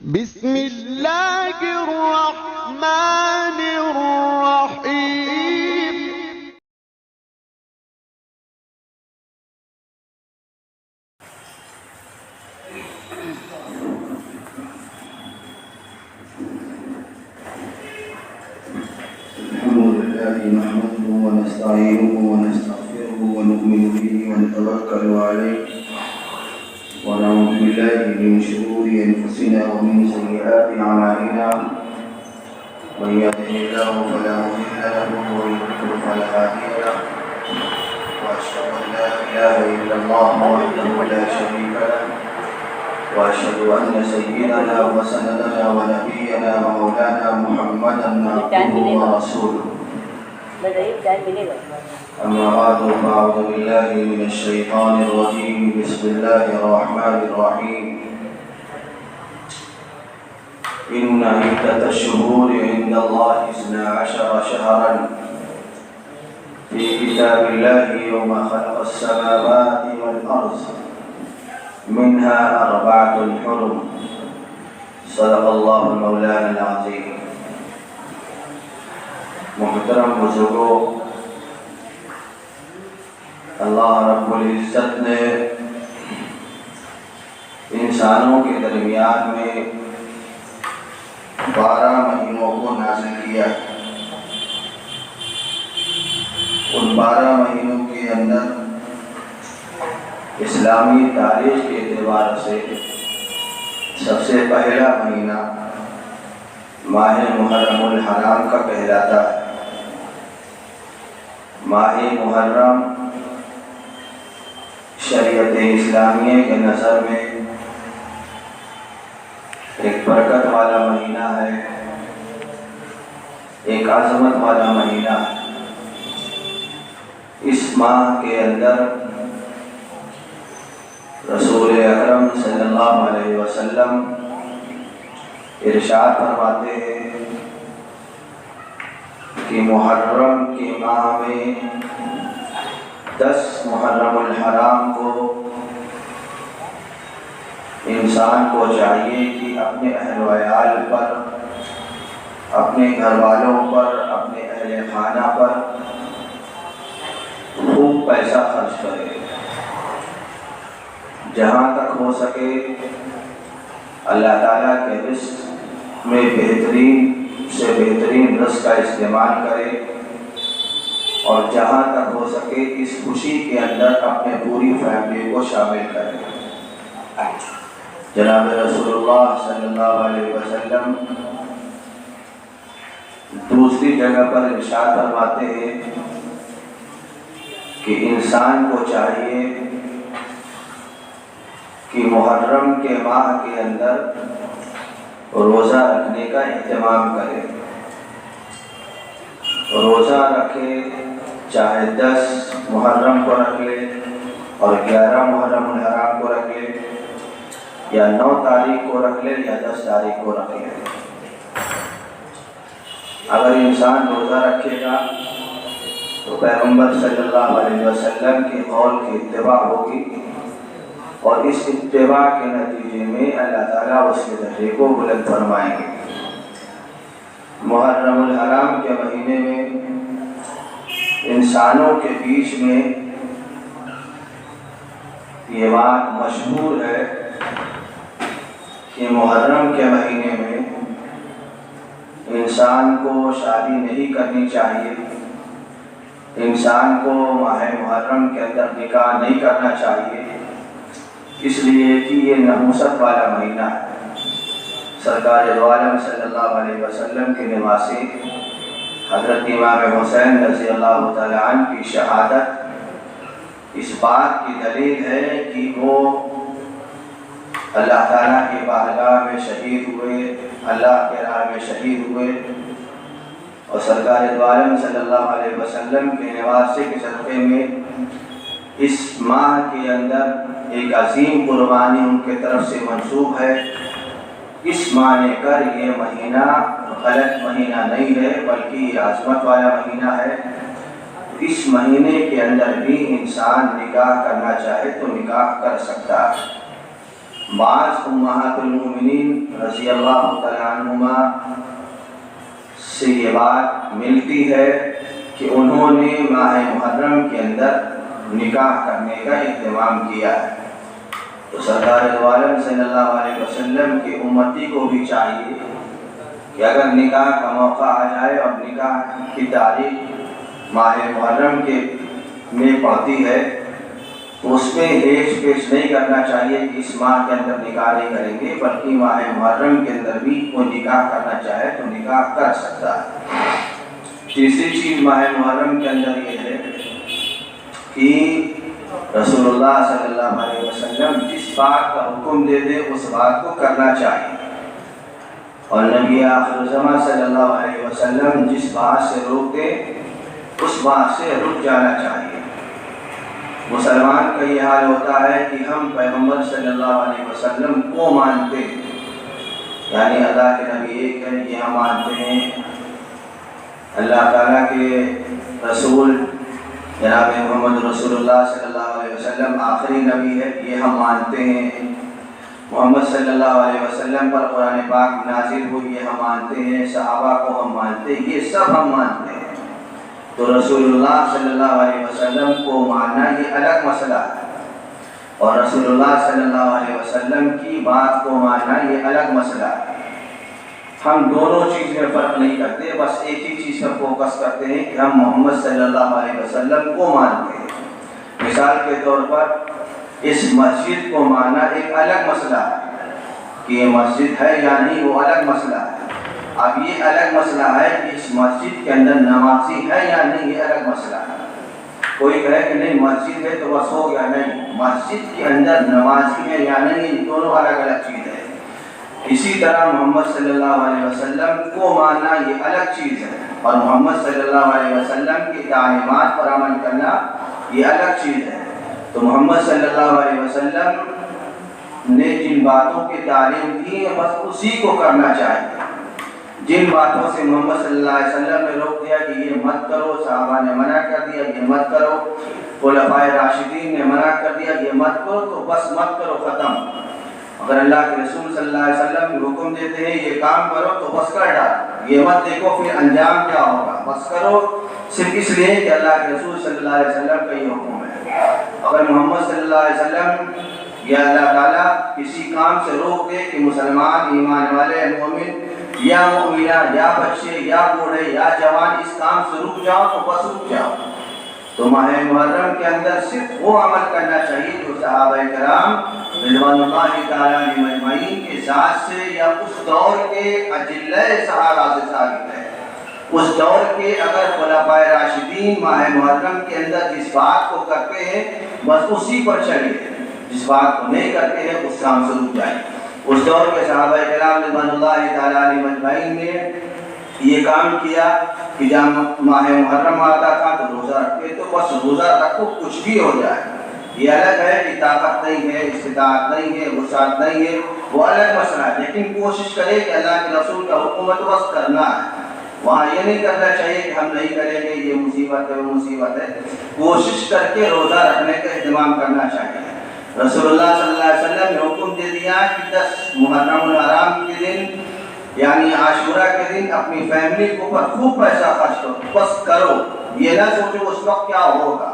بسم اللہ الرحمن الرحیم۔ الحمد لله نحمده ونستعينه ونستغفره ونؤمن به ونتوكل عليه ونعوذ بالله من شرور أنفسنا ومن سيئات أعمالنا من يهده الله فلا مضل له ومن يضلل فلا هادي له وأشهد أن لا إله إلا الله وحده لا شريك له وأشهد أن سيدنا وسندنا ونبينا ومولانا محمدا عبده ورسوله أما بعد فأعوذ بالله من الشيطان الرجيم بسم الله الرحمن الرحيم إن عدة الشهور عند الله 12 شهرا في كتاب الله يوم خلق السماوات والأرض منها 4 حرم صدق الله مولانا العظيم۔ محترم بزرگوں، اللہ رب العزت نے انسانوں کے درمیان میں 12 مہینوں کو نازل کیا۔ ان 12 مہینوں کے اندر اسلامی تاریخ کے اعتبار سے سب سے پہلا مہینہ ماہ محرم الحرام کا کہلاتا ہے۔ ماہ محرم شریعت اسلامیہ کے نظر میں ایک برکت والا مہینہ ہے، ایک عظمت والا مہینہ ہے۔ اس ماہ کے اندر رسول اکرم صلی اللہ علیہ وسلم ارشاد فرماتے ہیں کہ محرم کے ماہ میں 10 محرم الحرام کو انسان کو چاہیے کہ اپنے اہل و عیال پر، اپنے گھر والوں پر، اپنے اہل خانہ پر خوب پیسہ خرچ کرے، جہاں تک ہو سکے اللہ تعالیٰ کے رزق میں بہترین سے بہترین رزق کا استعمال کرے، اور جہاں تک ہو سکے اس خوشی کے اندر اپنے پوری فیملی کو شامل کرے۔ جناب رسول اللہ صلی اللہ علیہ وسلم دوسری جگہ پر ارشاد فرماتے ہیں کہ انسان کو چاہیے کہ محرم کے ماہ کے اندر روزہ رکھنے کا اہتمام کرے، روزہ رکھے، چاہے 10 محرم کو رکھ لے اور 11 محرم الحرام کو رکھ لے، یا 9 تاریخ کو رکھ لے یا 10 تاریخ کو رکھ لے۔ اگر انسان روزہ رکھے گا تو پیغمبر صلی اللہ علیہ وسلم کے قول کی اتباع ہوگی، اور اس اتباع کے نتیجے میں اللہ تعالیٰ اس کے درجے کو بلند فرمائیں گے۔ محرم الحرام کے مہینے میں انسانوں کے بیچ میں یہ بات مشہور ہے کہ محرم کے مہینے میں انسان کو شادی نہیں کرنی چاہیے، انسان کو ماہ محرم کے اندر نکاح نہیں کرنا چاہیے، اس لیے کہ یہ نحوست والا مہینہ ہے۔ سرکار دو عالم صلی اللہ علیہ وسلم کے نواسی حضرت امام حسین رضی اللہ تعالیٰ عنہ کی شہادت اس بات کی دلیل ہے کہ وہ اللہ تعالیٰ کی بارگاہ میں شہید ہوئے، اللہ کے راہ میں شہید ہوئے، اور سرکار دو عالم صلی اللہ علیہ وسلم کے نواسے کے صدقے میں اس ماہ کے اندر ایک عظیم قربانی ان کے طرف سے منسوب ہے۔ اس معنی کر یہ مہینہ غلط مہینہ نہیں ہے، بلکہ یہ عظمت والا مہینہ ہے۔ اس مہینے کے اندر بھی انسان نکاح کرنا چاہے تو نکاح کر سکتا ہے۔ بعض امہات المومنین رضی اللہ تعالیٰ عنہما سے یہ بات ملتی ہے کہ انہوں نے ماہ محرم کے اندر نکاح کرنے کا اہتمام کیا ہے۔ تو سرکار دو عالم صلی اللہ علیہ وسلم کی امتی کو بھی چاہیے کہ اگر نکاح کا موقع آ جائے اور نکاح کی تاریخ ماہ محرم کے میں پڑتی ہے تو اس میں ہیچ پیش نہیں کرنا چاہیے کہ اس ماہ کے اندر نکاح نہیں کریں گے، بلکہ ماہ محرم کے اندر بھی کوئی نکاح کرنا چاہے تو نکاح کر سکتا ہے۔ تیسری چیز ماہ محرم کے اندر یہ ہے کہ رسول اللہ صلی اللہ علیہ وسلم جس بات کا حکم دے دے اس بات کو کرنا چاہیے، اور نبی آخر الزمان صلی اللہ علیہ وسلم جس بات سے روک دے اس بات سے رک جانا چاہیے۔ مسلمان کا یہ حال ہوتا ہے کہ ہم پیغمبر صلی اللہ علیہ وسلم کو مانتے ہیں، یعنی اللہ کے نبی ایک ہے یہ ہم مانتے ہیں، اللہ تعالیٰ کے رسول جناب محمد رسول اللہ صلی اللہ علیہ وسلم آخری نبی ہے یہ ہم مانتے ہیں، محمد صلی اللہ علیہ وسلم پر قرآن پاک نازل ہوئی یہ ہم مانتے ہیں، صحابہ کو ہم مانتے ہیں، یہ سب ہم مانتے ہیں۔ تو رسول اللہ صلی اللہ علیہ وسلم کو ماننا یہ الگ مسئلہ ہے، اور رسول اللہ صلی اللہ علیہ وسلم کی بات کو ماننا یہ الگ مسئلہ ہے۔ ہم دونوں چیز میں فرق نہیں کرتے، بس ایک ہی چیز پر فوکس کرتے ہیں کہ ہم محمد صلی اللہ علیہ وسلم کو مانتے ہیں۔ مثال کے طور پر اس مسجد کو ماننا ایک الگ مسئلہ ہے کہ یہ مسجد ہے یا نہیں، وہ الگ مسئلہ ہے۔ اب یہ الگ مسئلہ ہے کہ اس مسجد کے اندر نمازی ہے یا نہیں، یہ الگ مسئلہ ہے۔ کوئی کہے کہ نہیں مسجد ہے تو بس ہو گیا، نہیں، مسجد کے اندر نمازی ہے یا نہیں، یہ دونوں الگ الگ چیز ہے۔ اسی طرح محمد صلی اللہ علیہ وسلم کو ماننا یہ الگ چیز ہے، اور محمد صلی اللہ علیہ وسلم کی تعلیمات پر عمل کرنا یہ الگ چیز ہے۔ تو محمد صلی اللہ علیہ وسلم نے جن باتوں کی تعلیم دی ہے بس اسی کو کرنا چاہیے۔ جن باتوں سے محمد صلی اللہ علیہ وسلم نے روک دیا کہ یہ مت کرو، صحابہ نے منع کر دیا یہ مت کرو، خلفائے راشدین نے منع کر دیا یہ مت کرو، تو بس مت کرو، ختم۔ اگر اللہ کے رسول صلی اللہ علیہ وسلم حکم دیتے ہیں یہ کام کرو تو بس کر ڈال، یہ مت دیکھو پھر انجام کیا ہوگا، بس کرو صرف اس لیے کہ اللہ کے رسول صلی اللہ علیہ وسلم کا یہ حکم ہے۔ اگر محمد صلی اللہ علیہ وسلم یا اللہ تعالیٰ کسی کام سے روک دے کہ مسلمان ایمان والے مومن یا مومنہ یا بچے یا بوڑھے یا جوان اس کام سے رک جاؤ تو بس رک جاؤ۔ تو ماہ محرم کے اندر صرف وہ عمل کرنا چاہیے جو صحابہ کرام رضوان اللہ تعالیٰ علیہم اجمعین کے ذات سے یا اس دور کے اجلہ صحابہ سے ثابت ہے۔ اس دور کے اگر خلفائے راشدین ماہ محرم کے اندر جس بات کو کرتے ہیں بس اسی پر چلیے، جس بات کو نہیں کرتے ہیں اس کام سے رک جائیں۔ اس دور کے صحابہ کرام رضوان اللہ تعالیٰ علیہم اجمعین نے یہ کام کیا کہ جب ماہ محرم آتا تھا تو روزہ رکھتے تو بس روزہ رکھو کچھ بھی ہو جائے۔ یہ الگ ہے کہ طاقت نہیں ہے، استطاعت نہیں ہے، وسعت نہیں ہے، وہ الگ مسئلہ ہے، لیکن کوشش کرے کہ اللہ کے رسول کا حکم تو بس کرنا ہے۔ وہاں یہ نہیں کرنا چاہیے کہ ہم نہیں کریں گے، یہ مصیبت ہے وہ مصیبت ہے، کوشش کر کے روزہ رکھنے کا اہتمام کرنا چاہیے۔ رسول اللہ صلی اللہ علیہ وسلم نے حکم دے دیا کہ 10 محرم الحرام کے دن یعنی عاشورہ کے دن اپنی فیملی کے اوپر خوب پیسہ خرچ کرو، بس کرو، یہ نہ سوچو اس وقت کیا ہوگا،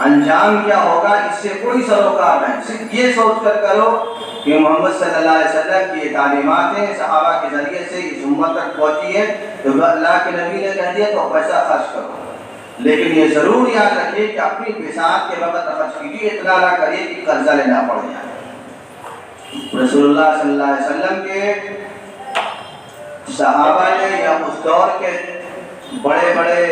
انجام کیا ہوگا، اس سے کوئی سروکار نہیں، صرف یہ سوچ کر کرو کہ محمد صلی اللہ علیہ وسلم کی یہ تعلیمات ہیں صحابہ کے ذریعے سے اس امت تک پہنچی ہے، تو اللہ کے نبی نے کہہ دیا تو پیسہ خرچ کرو، لیکن یہ ضرور یاد رکھیے کہ اپنی بساط کے وقت خرچ کیجیے، اتنا نہ کریے کہ قرضہ لینا پڑ جائے۔ رسول اللہ صلی اللہ علیہ وسلم کے صحابہ نے یا اس دور کے بڑے بڑے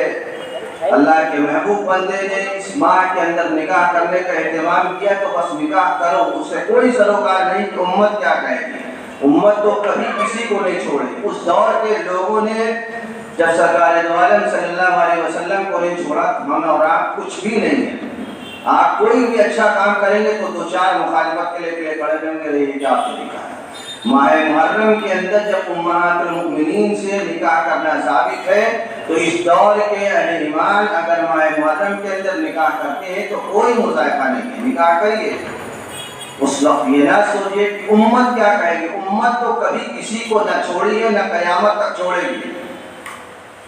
اللہ کے محبوب بندے نے اس ماہ کے اندر نکاح کرنے کا اہتمام کیا تو بس نکاح کرو، اس سے کوئی سروکار نہیں کہ امت کیا کہے گی، امت تو کبھی کسی کو نہیں چھوڑے۔ اس دور کے لوگوں نے جب سرکار دو عالم صلی اللہ علیہ وسلم کو نہیں چھوڑا، ہم اور آپ کچھ بھی نہیں ہے۔ آپ کوئی بھی اچھا کام کریں گے تو 2-4 مخالفت کے لیے کھڑے رہیں گے، یہ کیا آپ نے لکھا ہے۔ ماہ محرم کے اندر جب امہات المؤمنین سے نکاح کرنا ثابت ہے تو اس دور کے اہل ایمان اگر ماہ محرم کے اندر نکاح کرتے ہیں تو کوئی مذائقہ نہیں ہے، نکاح کریے۔ اس وقت یہ نہ سوچے کہ امت کیا کہے گی. امت تو کبھی کسی کو نہ چھوڑی ہے نہ قیامت تک چھوڑے گی.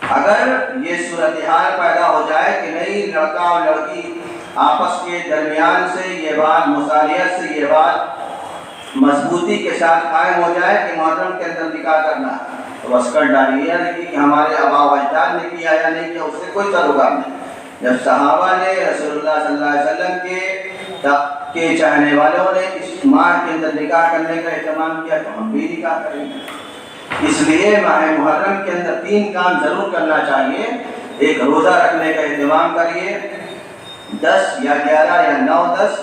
اگر یہ صورتحال پیدا ہو جائے کہ نہیں لڑکا اور لڑکی آپس کے درمیان سے یہ بات مصالحت سے یہ بات مضبوطی کے ساتھ قائم ہو جائے کہ محرم کے اندر نکاح کرنا تو بس کر ڈالیے نہیں کہ ہمارے آبا و اجداد نے کیا یا نہیں کیا، اس سے کوئی تعلق نہیں. جب صحابہ نے رسول اللہ صلی اللہ علیہ وسلم کے چاہنے والوں نے اس ماہ کے اندر نکاح کرنے کا اہتمام کیا تو ہم بھی نکاح کریں گے. اس لیے ماہ محرم کے اندر 3 کام ضرور کرنا چاہیے. ایک روزہ رکھنے کا اہتمام کریے، 10 یا 11 یا 9 10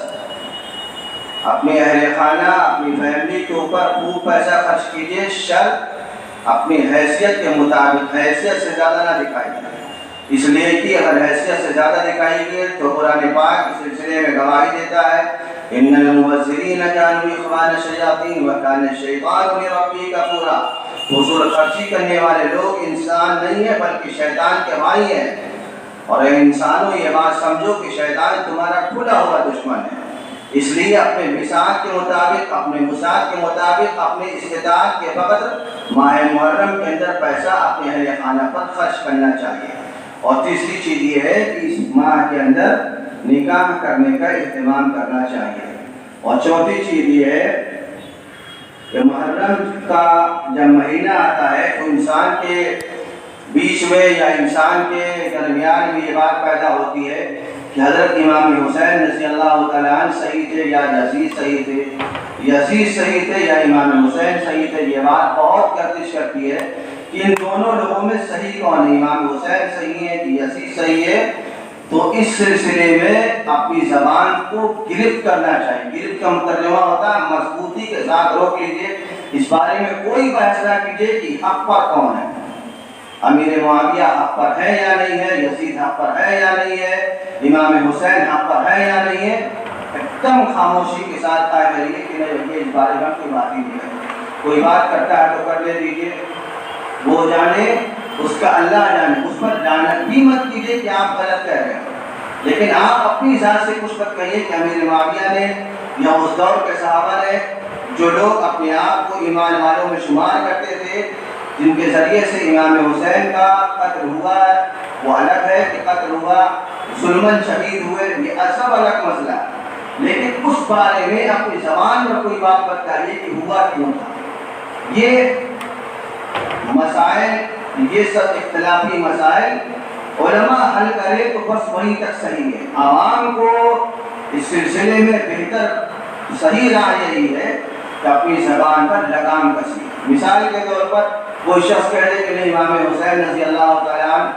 اپنے اہل خانہ اپنی فیملی کے اوپر خوب پیسہ خرچ کیجیے. شرط اپنی حیثیت کے مطابق، حیثیت سے زیادہ نہ دکھائیے. اس لیے کہ اگر حیثیت سے زیادہ دکھائیں گے تو قرآن پاک اس سلسلے میں گواہی دیتا ہے ان المبذرین کانوا اخوان الشیاطین وکان الشیطان لربہ کفورا. فضول خرچی کرنے والے لوگ انسان نہیں ہیں بلکہ شیطان کے بھائی ہیں. اور اے انسانوں یہ بات سمجھو کہ شیطان تمہارا کھلا ہوا دشمن ہے. اس لیے اپنے وسعت کے مطابق، اپنے وسعت کے مطابق، اپنے استطاعت کے بقدر ماہ محرم کے اندر پیسہ اپنے اہل خانہ پر خرچ کرنا چاہیے. اور تیسری چیز یہ ہے کہ اس ماہ کے اندر نکاح کرنے کا اہتمام کرنا چاہیے. اور چوتھی چیز یہ ہے کہ محرم کا جب مہینہ آتا ہے تو انسان کے بیچ میں یا انسان کے درمیان میں یہ بات پیدا ہوتی ہے کہ حضرت امام حسین رضی اللہ تعالیٰ عنہ صحیح تھے یا یزید صحیح تھے، یزید صحیح تھے یا امام حسین صحیح تھے. یہ بات بہت گردش کرتی ہے کہ ان دونوں لوگوں میں صحیح کون ہے، امام حسین صحیح ہے کہ یزید صحیح ہے. تو اس سلسلے میں اپنی زبان کو گرفت کرنا چاہیے. گرفت کا ترجمہ ہوتا ہے مضبوطی کے ساتھ روک لیجیے. اس بارے میں کوئی بحث نہ کیجیے کہ حق پر کون ہے، امیر معاویہ حق پر ہے یا نہیں ہے، یزید حق پر ہے یا نہیں ہے، امام حسین حق پر ہے یا نہیں ہے. ایک دم خاموشی کے ساتھ طے کریے کہ نہیں اس بارے میں کوئی بات ہی نہیں ہے. کوئی بات کرتا ہے تو کر لے دیجیے، وہ جانے اس کا اللہ جانے. اس پر لعنت بھی مت کیجیے کہ آپ غلط کہہ رہے ہیں، لیکن آپ اپنی ذات سے کچھ مت کہیے کہ امیر معاویہ نے یا اس دور کے صحابہ نے جو لوگ اپنے آپ کو ایمان والوں میں شمار کرتے تھے، جن کے ذریعے سے امام حسین کا قتل ہوا ہے، وہ الگ ہے کہ قتل ہوا ظلماً شہید ہوئے، یہ سب الگ مسئلہ ہے. لیکن اس بارے میں اپنی زبان پر کوئی بات بتائیے کہ ہوا کیوں تھا. یہ مسائل، یہ سب اختلافی مسائل علماء حل کرے تو بس وہیں تک صحیح ہے. عوام کو اس سلسلے میں بہتر صحیح رائے یہی ہے کہ اپنی زبان پر لگام کسی. مثال کے طور پر کوئی شخص کہہ دے کہ نہیں امام حسین رضی اللہ تعالیٰ عنہ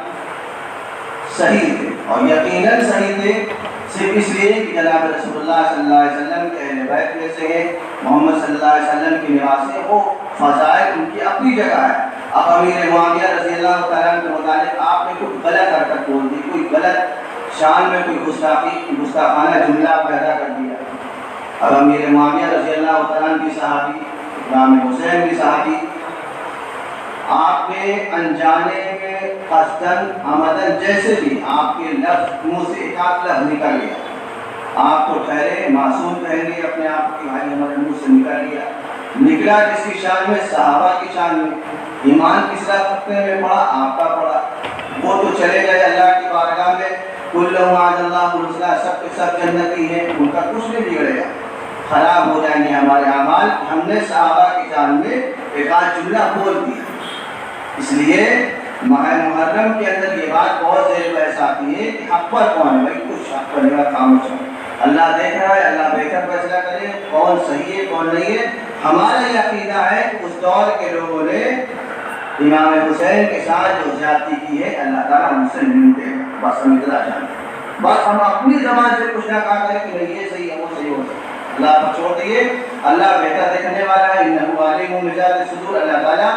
صحیح تھے، اور یقیناً صحیح تھے صرف اس لیے کہ جناب رسول اللہ صلی اللہ علیہ وسلم کے اہل بیت میں سے ہیں، محمد صلی اللہ علیہ وسلم کے نواز سے، وہ فضائل ان کی اپنی جگہ ہے. اب امیر معاویہ رضی اللہ تعالیٰ عنہ کے متعلق آپ نے کوئی غلط حرکت بول دی، کوئی غلط شان میں کوئی گستاخانہ جملہ پیدا کر دیا. اب امیر معاویہ رضی اللہ تعالیٰ عنہ کی صحابی، امام حسین کی صحابی، آپ نے انجانے میں قصداً عمداً جیسے بھی آپ کے لفظ منہ سے ایک آدھ لفظ نکل گیا، آپ تو ٹھہرے معصوم کہیں گے اپنے آپ کے بھائی ہمارے منہ سے نکل گیا. نکلا جس کی شان میں، صحابہ کی شان میں. ایمان کس خطے میں پڑا؟ آپ کا پڑا. وہ تو چلے گئے اللہ کی بارگاہ میں، کل وعد اللہ الحسنی، سب کے سب جنتی ہیں، ان کا کچھ نہیں بگڑے گا. خراب ہو جائیں گے ہمارے اعمال، ہم نے صحابہ کی شان میں ایک آدھ جملہ بول دیا. اس لیے ماہ محرم کے اندر یہ بات بہت زیر بحث آتی ہے کہ حق پر کون ہے. بھائی کچھ حق پر نہیں، خاموش ہے. اللہ دیکھ رہا ہے، اللہ بہتر فیصلہ کرے کون صحیح ہے کون نہیں ہے. ہمارا یہ عقیدہ ہے کہ اس دور کے لوگوں نے امام حسین کے ساتھ جو زیادتی کی ہے اللہ تعالیٰ ہم سے ملتے ہیں. بس ہم اتنا جانتے ہیں، بس ہم اپنی زبان سے کچھ نہ کہا کریں کہ نہیں یہ صحیح ہے وہ صحیح ہو سکتا. اللہ پر چھوڑ دیے، اللہ بہتر دیکھنے والا ہے. انہ علیم بذات الصدور، اللہ تعالیٰ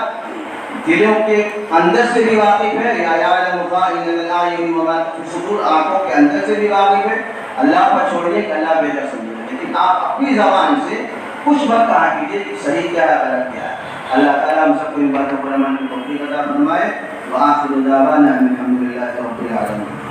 دلوں کے اندر سے بھی واقف ہے. یا یعلم خائنۃ الاعین وما تخفی الصدور، آنکھوں کے اندر سے بھی واقف ہے. اللہ پر چھوڑیے کہ اللہ بہتر سمجھے، لیکن آپ اپنی زبان سے کچھ مت کہا کیجیے کہ صحیح کیا ہے غلط کیا ہے. اللہ تعالیٰ ہم سب کو ان باتوں پر عمل کی توفیق عطا فرمائے. وآخر دعوانا ان الحمد للہ رب العالمین.